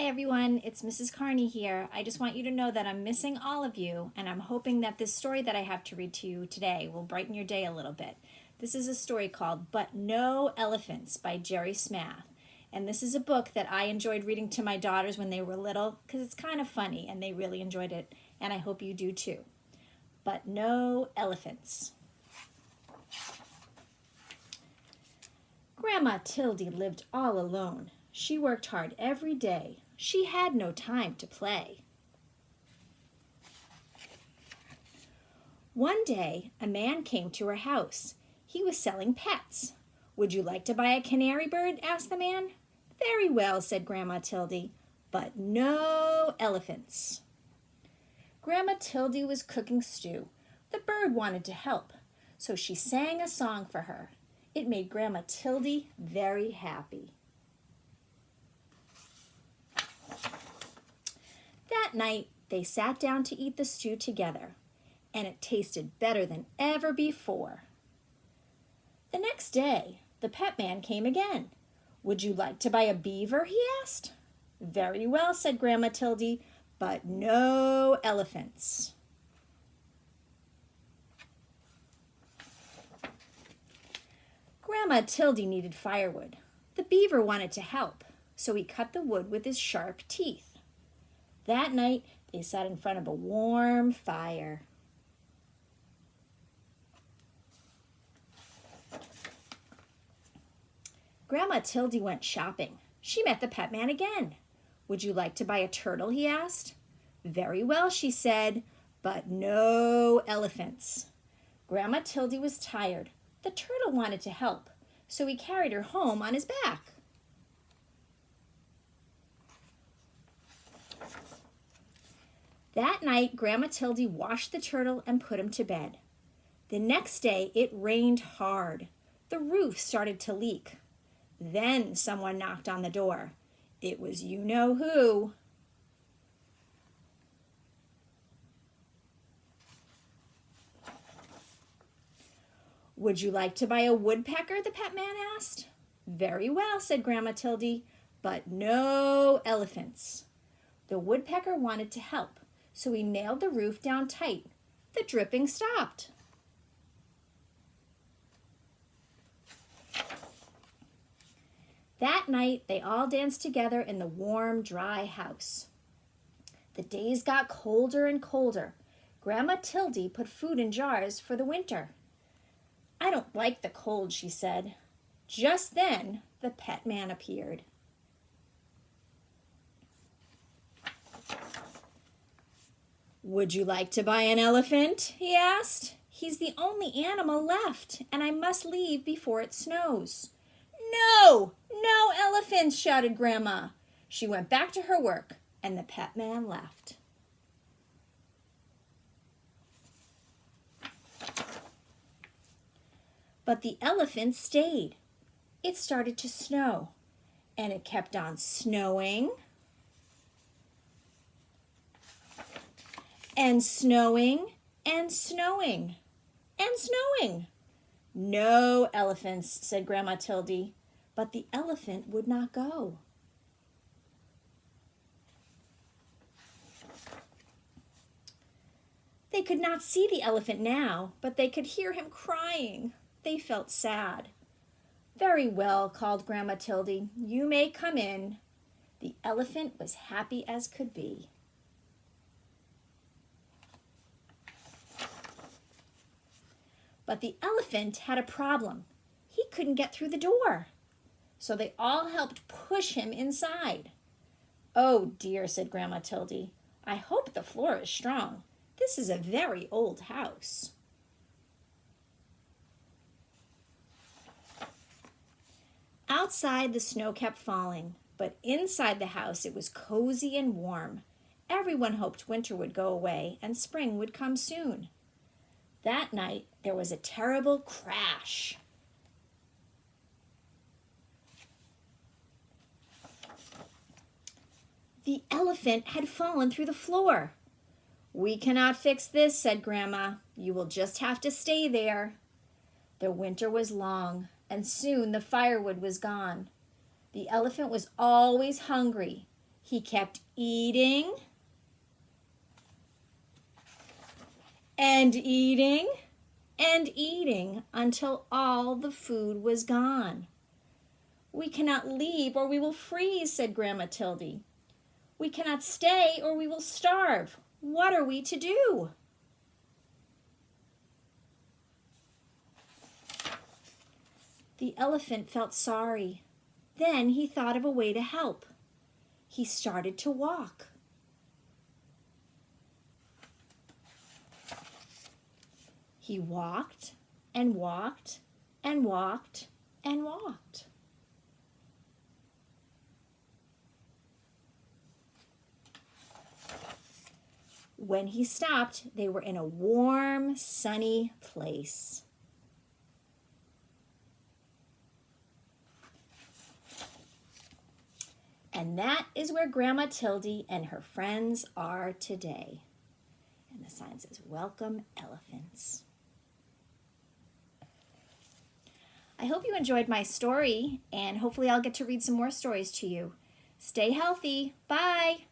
Hi everyone, it's Mrs. Kearney here. I just want you to know that I'm missing all of you, and I'm hoping that this story that I have to read to you today will brighten your day a little bit. This is a story called But No Elephants by Jerry Smath. And this is a book that I enjoyed reading to my daughters when they were little because it's kind of funny and they really enjoyed it, and I hope you do too. But No Elephants. Grandma Tildy lived all alone. She worked hard every day. She had no time to play. One day, a man came to her house. He was selling pets. "Would you like to buy a canary bird?" asked the man. "Very well," said Grandma Tildy, "but no elephants." Grandma Tildy was cooking stew. The bird wanted to help, so she sang a song for her. It made Grandma Tildy very happy. That night, they sat down to eat the stew together, and it tasted better than ever before. The next day, the pet man came again. "Would you like to buy a beaver?" he asked. "Very well," said Grandma Tildy, "but no elephants." Grandma Tildy needed firewood. The beaver wanted to help, so he cut the wood with his sharp teeth. That night, they sat in front of a warm fire. Grandma Tildy went shopping. She met the pet man again. "Would you like to buy a turtle?" he asked. "Very well," she said, "but no elephants." Grandma Tildy was tired. The turtle wanted to help, so he carried her home on his back. That night, Grandma Tildy washed the turtle and put him to bed. The next day, it rained hard. The roof started to leak. Then someone knocked on the door. It was you-know-who. "Would you like to buy a woodpecker?" the pet man asked. "Very well," said Grandma Tildy, "but no elephants." The woodpecker wanted to help, so he nailed the roof down tight. The dripping stopped. That night, they all danced together in the warm, dry house. The days got colder and colder. Grandma Tildy put food in jars for the winter. "I don't like the cold," she said. Just then, the pet man appeared. "Would you like to buy an elephant?" he asked. "He's the only animal left, and I must leave before it snows." "No, no elephants!" shouted Grandma. She went back to her work, and the pet man left. But the elephant stayed. It started to snow, and it kept on snowing and snowing and snowing and snowing. "No elephants," said Grandma Tildy, but the elephant would not go. They could not see the elephant now, but they could hear him crying. They felt sad. "Very well," called Grandma Tildy. "You may come in." The elephant was happy as could be. But the elephant had a problem. He couldn't get through the door. So they all helped push him inside. "Oh dear," said Grandma Tildy. "I hope the floor is strong. This is a very old house." Outside, the snow kept falling, but inside the house it was cozy and warm. Everyone hoped winter would go away and spring would come soon. That night, there was a terrible crash. The elephant had fallen through the floor. "We cannot fix this," said Grandma. "You will just have to stay there." The winter was long, and soon the firewood was gone. The elephant was always hungry. He kept eating and eating and eating until all the food was gone. "We cannot leave or we will freeze," said Grandma Tildy. "We cannot stay or we will starve. What are we to do?" The elephant felt sorry. Then he thought of a way to help. He started to walk. He walked and walked and walked and walked. When he stopped, they were in a warm, sunny place. And that is where Grandma Tildy and her friends are today. And the sign says, "Welcome, elephants." I hope you enjoyed my story, and hopefully I'll get to read some more stories to you. Stay healthy. Bye.